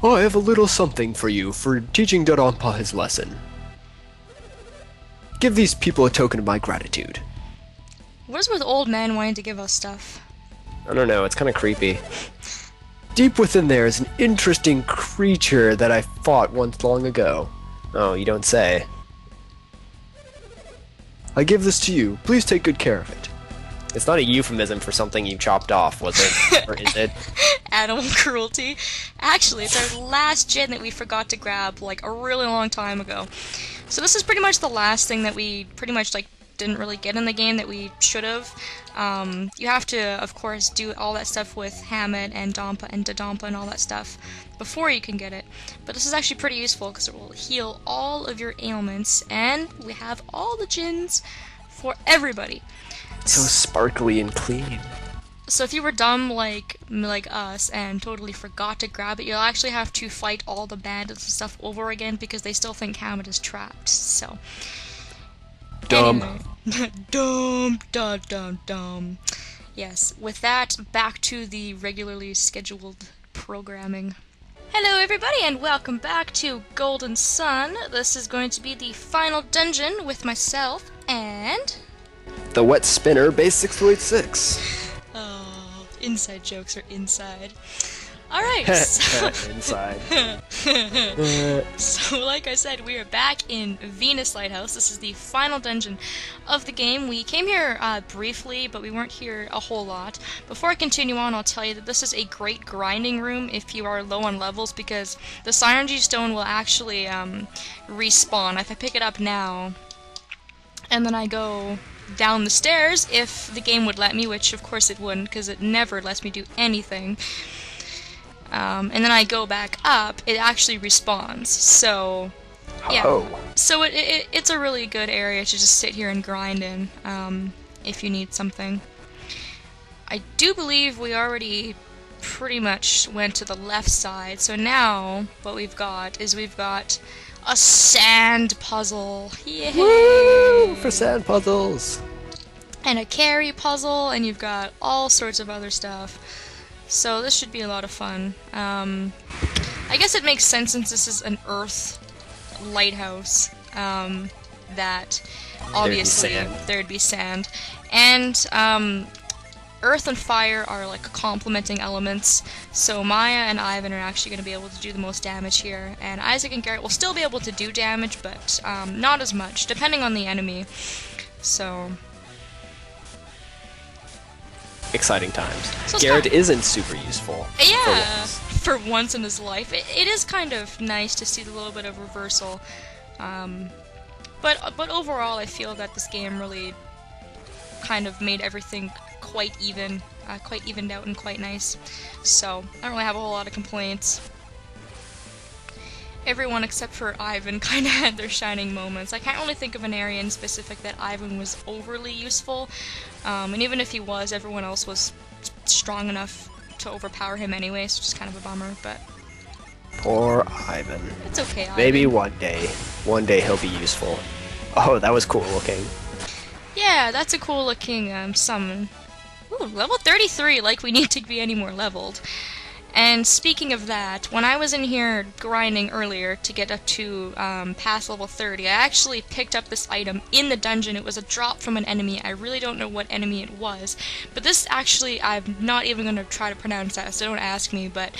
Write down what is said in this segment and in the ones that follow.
I have a little something for you for teaching Dodonpa his lesson. Give these people a token of my gratitude. What is with old men wanting to give us stuff? I don't know, it's kind of creepy. Deep within there is an interesting creature that I fought once long ago. Oh, you don't say. I give this to you. Please take good care of it. It's not a euphemism for something you chopped off, was it? Or is it? Animal cruelty. Actually, it's our last gem that we forgot to grab, like, a really long time ago. So this is pretty much the last thing that we pretty much, like, didn't really get in the game that we should have. You have to, of course, do all that stuff with Hammett and Dompa and Dodonpa and all that stuff before you can get it. But this is actually pretty useful because it will heal all of your ailments, and we have all the gins for everybody. So sparkly and clean. So if you were dumb like us and totally forgot to grab it, you'll actually have to fight all the bandits and stuff over again because they still think Hammett is trapped. So Dumb. Anyway. Dumb. Yes, with that, back to the regularly scheduled programming. Hello everybody and welcome back to Golden Sun. This is going to be the final dungeon with myself and... The wet spinner, Bass6286. Oh, inside jokes are inside. Alright, so... Inside. So, like I said, we are back in Venus Lighthouse. This is the final dungeon of the game. We came here briefly, but we weren't here a whole lot. Before I continue on, I'll tell you that this is a great grinding room if you are low on levels, because the Synergy Stone will actually respawn. If I pick it up now, and then I go down the stairs, if the game would let me, which of course it wouldn't, because it never lets me do anything, and then I go back up, it actually respawns. So, yeah. Oh. So it's a really good area to just sit here and grind in, if you need something. I do believe we already pretty much went to the left side, so now what we've got is we've got a sand puzzle. Yay! Woo! For sand puzzles. And a carry puzzle, and you've got all sorts of other stuff. So this should be a lot of fun. I guess it makes sense since this is an Earth lighthouse, that obviously there'd be sand. And Earth and Fire are like complementing elements, so Maya and Ivan are actually going to be able to do the most damage here, and Isaac and Garrett will still be able to do damage, but not as much, depending on the enemy. So... Exciting times. So Garrett isn't super useful. Yeah, for once in his life. It is kind of nice to see the little bit of reversal. But overall, I feel that this game really kind of made everything quite evened out and quite nice. So, I don't really have a whole lot of complaints. Everyone except for Ivan kind of had their shining moments. I can't really think of an area in specific that Ivan was overly useful, and even if he was, everyone else was strong enough to overpower him anyway, so it's kind of a bummer, but... Poor Ivan. It's okay, Ivan. Maybe one day he'll be useful. Oh, that was cool looking. Yeah, that's a cool looking summon. Ooh, level 33, like we need to be any more leveled. And speaking of that, when I was in here grinding earlier to get up to past level 30, I actually picked up this item in the dungeon. It was a drop from an enemy. I really don't know what enemy it was. But this actually, I'm not even going to try to pronounce that, so don't ask me. But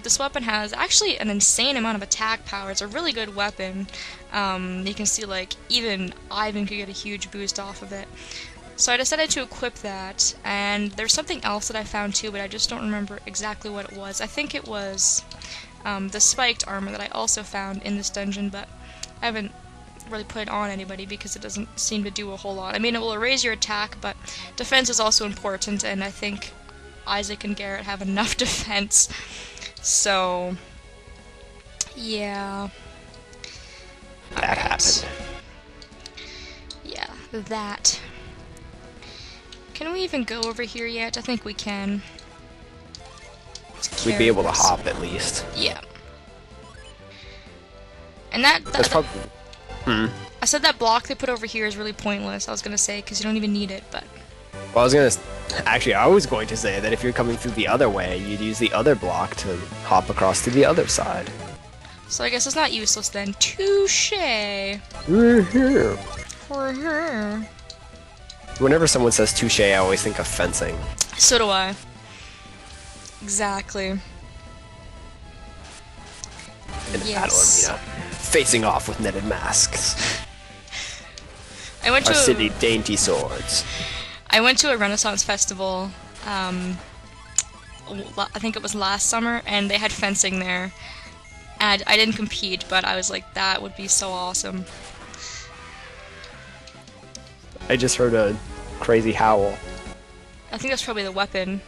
this weapon has actually an insane amount of attack power. It's a really good weapon. You can see, like, even Ivan could get a huge boost off of it. So I decided to equip that, and there's something else that I found too, but I just don't remember exactly what it was. I think it was the spiked armor that I also found in this dungeon, but I haven't really put it on anybody because it doesn't seem to do a whole lot. I mean, it will raise your attack, but defense is also important, and I think Isaac and Garrett have enough defense. So, yeah. That happened. Yeah, that. Can we even go over here yet? I think we can. We'd be able to hop at least. Yeah. And that's probably... I said that block they put over here is really pointless, I was gonna say, because you don't even need it, but... Well, I was gonna Actually, I was going to say that if you're coming through the other way, you'd use the other block to hop across to the other side. So I guess it's not useless then. Touche! We're here. We're here. Whenever someone says touche, I always think of fencing. So do I. Exactly. In a battle Yes. arena, facing off with netted masks. I went Our to city dainty swords. I went to a Renaissance festival, I think it was last summer, and they had fencing there. And I didn't compete, but I was like, that would be so awesome. I just heard a crazy howl. I think that's probably the weapon.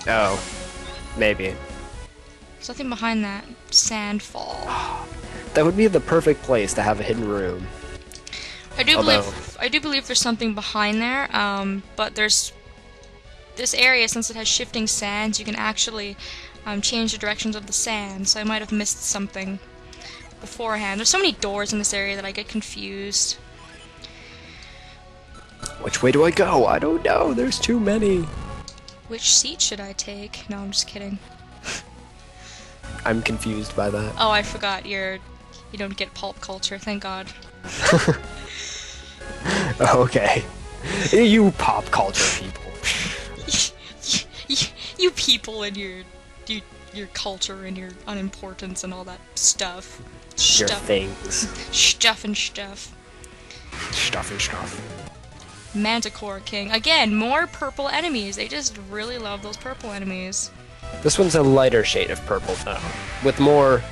Oh, maybe. There's nothing behind that sand fall. That would be the perfect place to have a hidden room. I do Although- believe there's something behind there, but there's this area, since it has shifting sands, you can actually change the directions of the sand, so I might have missed something beforehand. There's so many doors in this area that I get confused. Which way do I go? I don't know. There's too many. Which seat should I take? No, I'm just kidding. I'm confused by that. Oh, I forgot you don't get pulp culture, thank God. Okay. You pop culture people. You people and your culture and your unimportance and all that stuff. Your Stuff. things. Stuff and stuff. Stuff and stuff. Manticore King. Again, more purple enemies. They just really love those purple enemies. This one's a lighter shade of purple, though. With more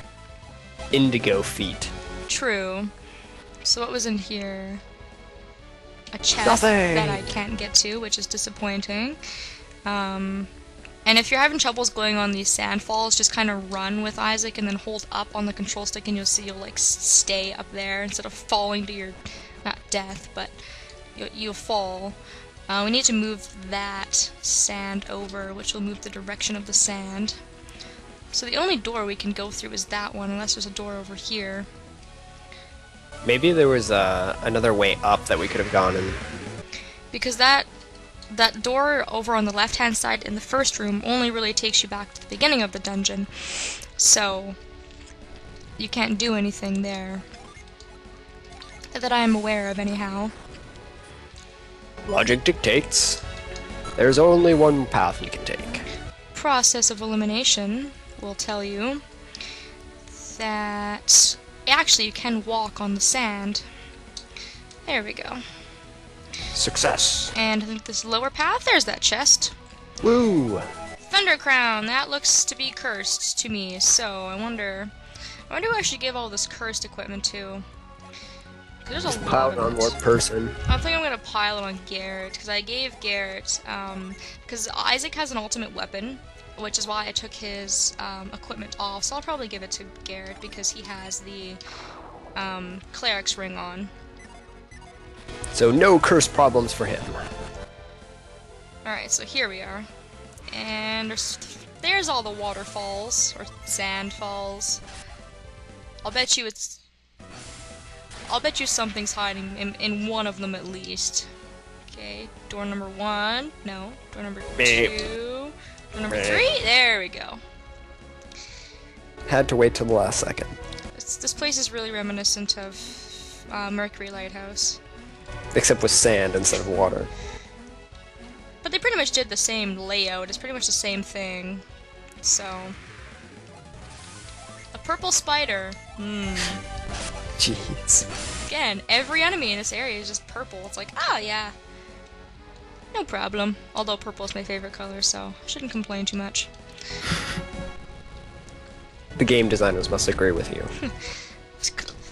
indigo feet. True. So what was in here? A chest Nothing. that I can't get to, which is disappointing. And if you're having troubles going on these sand falls, just kind of run with Isaac and then hold up on the control stick and you'll see you'll like stay up there instead of falling to your, not death, but you'll fall. We need to move that sand over, which will move the direction of the sand. So the only door we can go through is that one, unless there's a door over here. Maybe there was another way up that we could have gone in. Because that door over on the left-hand side in the first room only really takes you back to the beginning of the dungeon. So you can't do anything there. That I am aware of, anyhow. Logic dictates. There's only one path we can take. Process of elimination will tell you that actually you can walk on the sand. There we go. Success. And I think this lower path, there's that chest. Woo! Thunder Crown, that looks to be cursed to me, so I wonder who I should give all this cursed equipment to. 'Cause there's a lot Piled of on it. one person. I think I'm gonna pile it on Garrett, because I gave Garrett, because Isaac has an ultimate weapon, which is why I took his equipment off, so I'll probably give it to Garrett because he has the cleric's ring on. So no curse problems for him. Alright, so here we are. And there's all the waterfalls, or sand falls. I'll bet you something's hiding in one of them at least. Okay, door number 1. No. Door number 2. Door number 3. There we go. Had to wait till the last second. This place is really reminiscent of Mercury Lighthouse. Except with sand instead of water. But they pretty much did the same layout. It's pretty much the same thing. So. A purple spider. Jeez. Again, every enemy in this area is just purple. It's like, oh yeah. No problem. Although purple is my favorite color, so I shouldn't complain too much. The game designers must agree with you.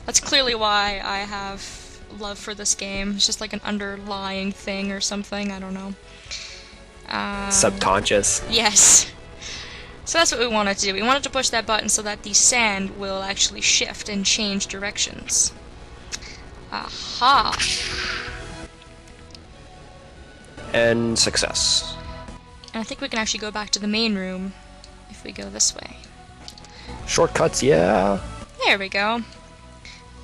That's clearly why I have love for this game. It's just like an underlying thing or something. I don't know. Subconscious. Yes. So that's what we wanted to do. We wanted to push that button so that the sand will actually shift and change directions. Aha! And success. And I think we can actually go back to the main room if we go this way. Shortcuts, yeah. There we go.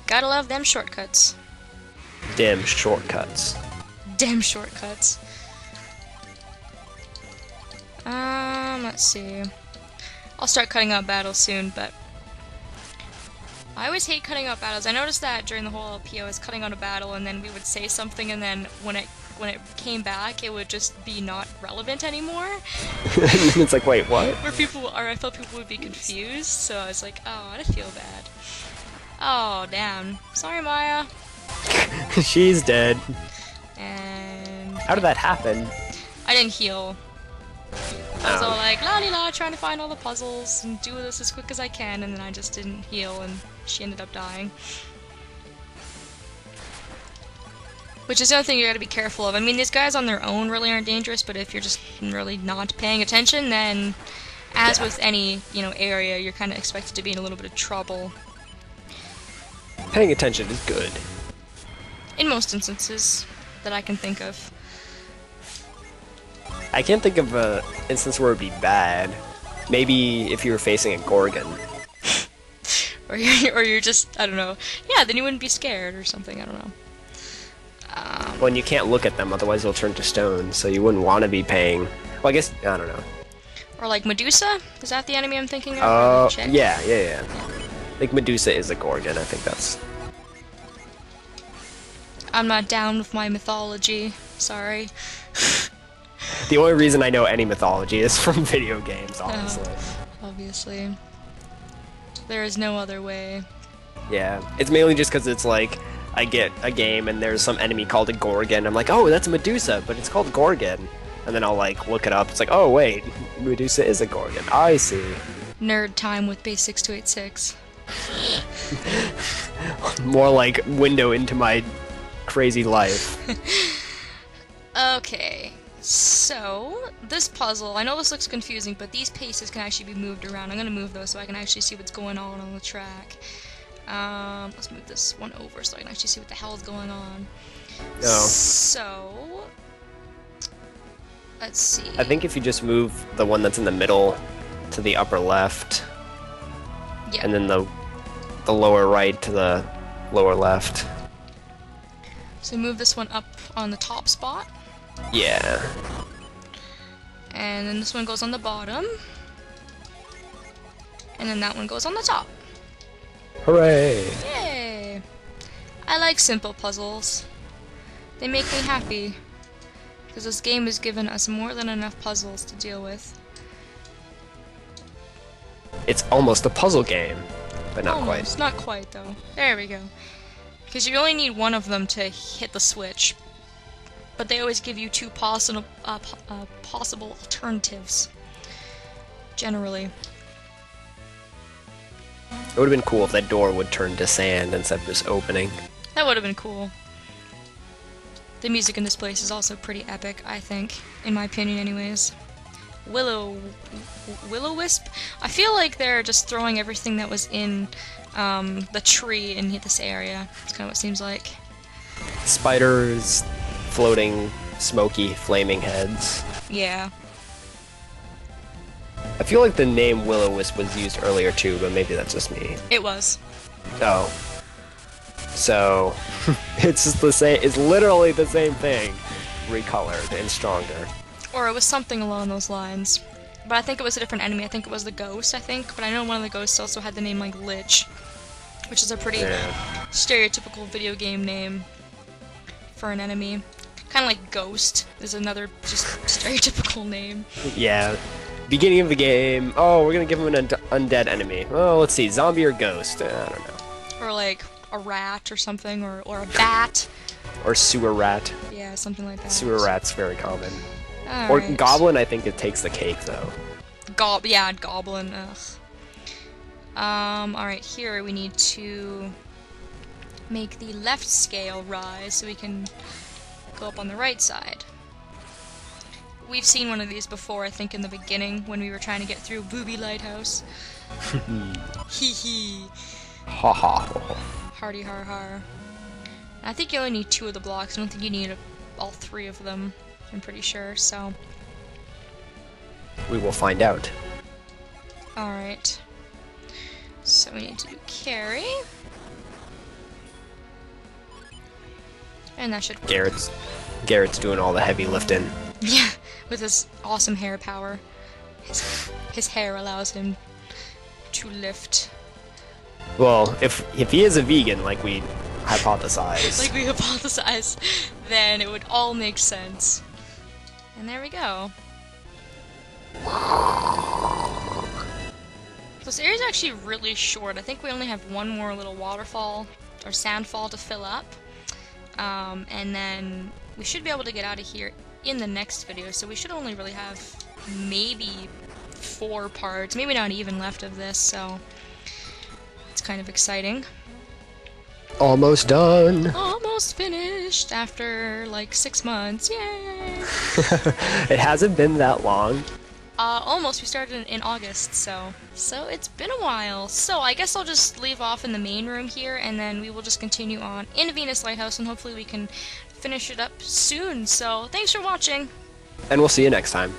Gotta love them shortcuts. Dim shortcuts. Damn shortcuts. Let's see. I'll start cutting out battles soon, but I always hate cutting out battles. I noticed that during the whole LP, I was cutting out a battle, and then we would say something, and then when it came back, it would just be not relevant anymore. It's like, wait, what? I felt people would be confused, so I was like, oh, I feel bad. Oh, damn. Sorry, Maya. She's dead. And How did that happen? I didn't heal. I was all like, la-di-la, trying to find all the puzzles and do this as quick as I can, and then I just didn't heal, and she ended up dying. Which is the other thing you gotta be careful of. I mean, these guys on their own really aren't dangerous, but if you're just really not paying attention, then, as with any, area, you're kind of expected to be in a little bit of trouble. Paying attention is good. In most instances that I can think of. I can't think of an instance where it'd be bad. Maybe if you were facing a Gorgon. or you're just, I don't know. Yeah, then you wouldn't be scared or something, I don't know. Well, and you can't look at them, otherwise they'll turn to stone, so you wouldn't want to be paying... Well, I guess, I don't know. Or like Medusa? Is that the enemy I'm thinking of? Yeah. Like Medusa is a Gorgon, I think that's... I'm not down with my mythology. Sorry. The only reason I know any mythology is from video games, honestly. Obviously. There is no other way. Yeah, it's mainly just because it's like, I get a game and there's some enemy called a Gorgon, I'm like, oh, that's a Medusa, but it's called Gorgon. And then I'll like, look it up, it's like, oh wait, Medusa is a Gorgon, I see. Nerd time with Bass6286. More like window into my crazy life. Okay, so this puzzle, I know this looks confusing, but these pieces can actually be moved around. I'm going to move those so I can actually see what's going on the track. Let's move this one over so I can actually see what the hell is going on. Oh. So, let's see. I think if you just move the one that's in the middle to the upper left, yeah. And then the lower right to the lower left. So move this one up on the top spot. Yeah. And then this one goes on the bottom. And then that one goes on the top. Hooray! Yay! I like simple puzzles. They make me happy. Because this game has given us more than enough puzzles to deal with. It's almost a puzzle game, but not Almost, quite. not quite though. There we go. Because you only need one of them to hit the switch. But they always give you two possible alternatives. Generally. It would have been cool if that door would turn to sand instead of just opening. That would have been cool. The music in this place is also pretty epic, I think. In my opinion, anyways. Will-O-Wisp? I feel like they're just throwing everything that was in the tree in this area. That's kind of what it seems like. Spiders, floating, smoky, flaming heads. Yeah. I feel like the name Will-O-Wisp was used earlier too, but maybe that's just me. It was. Oh. So, it's just the same, it's literally the same thing, recolored and stronger. Or it was something along those lines. But I think it was a different enemy. I think it was the ghost, I think. But I know one of the ghosts also had the name like Lich. Which is a pretty stereotypical video game name for an enemy. Kind of like Ghost is another just stereotypical name. Yeah. Beginning of the game, oh, we're gonna give him an undead enemy. Oh, let's see, zombie or ghost? I don't know. Or like a rat or something, or a bat. Or sewer rat. Yeah, something like that. Sewer rat's very common. All Or right. goblin, I think it takes the cake though. Yeah, goblin, ugh. Alright, here we need to make the left scale rise so we can go up on the right side. We've seen one of these before, I think, in the beginning, when we were trying to get through Booby Lighthouse. Hee hee. Ha ha. Hardy har har. I think you only need 2 of the blocks, I don't think you need all 3 of them, I'm pretty sure, so... We will find out. Alright. So we need to do carry. And that should work. Garrett's doing all the heavy lifting. Yeah, with his awesome hair power. His hair allows him to lift. Well, if he is a vegan, like we hypothesized. Like we hypothesize, then it would all make sense. And there we go. This area is actually really short. I think we only have one more little waterfall or sandfall to fill up. And then we should be able to get out of here in the next video, so we should only really have maybe 4 parts, maybe not even left of this, so it's kind of exciting. Almost done. Almost finished after like 6 months. Yay! It hasn't been that long. Almost. We started in August, so it's been a while. So I guess I'll just leave off in the main room here, and then we will just continue on in Venus Lighthouse, and hopefully we can finish it up soon. So thanks for watching. And we'll see you next time.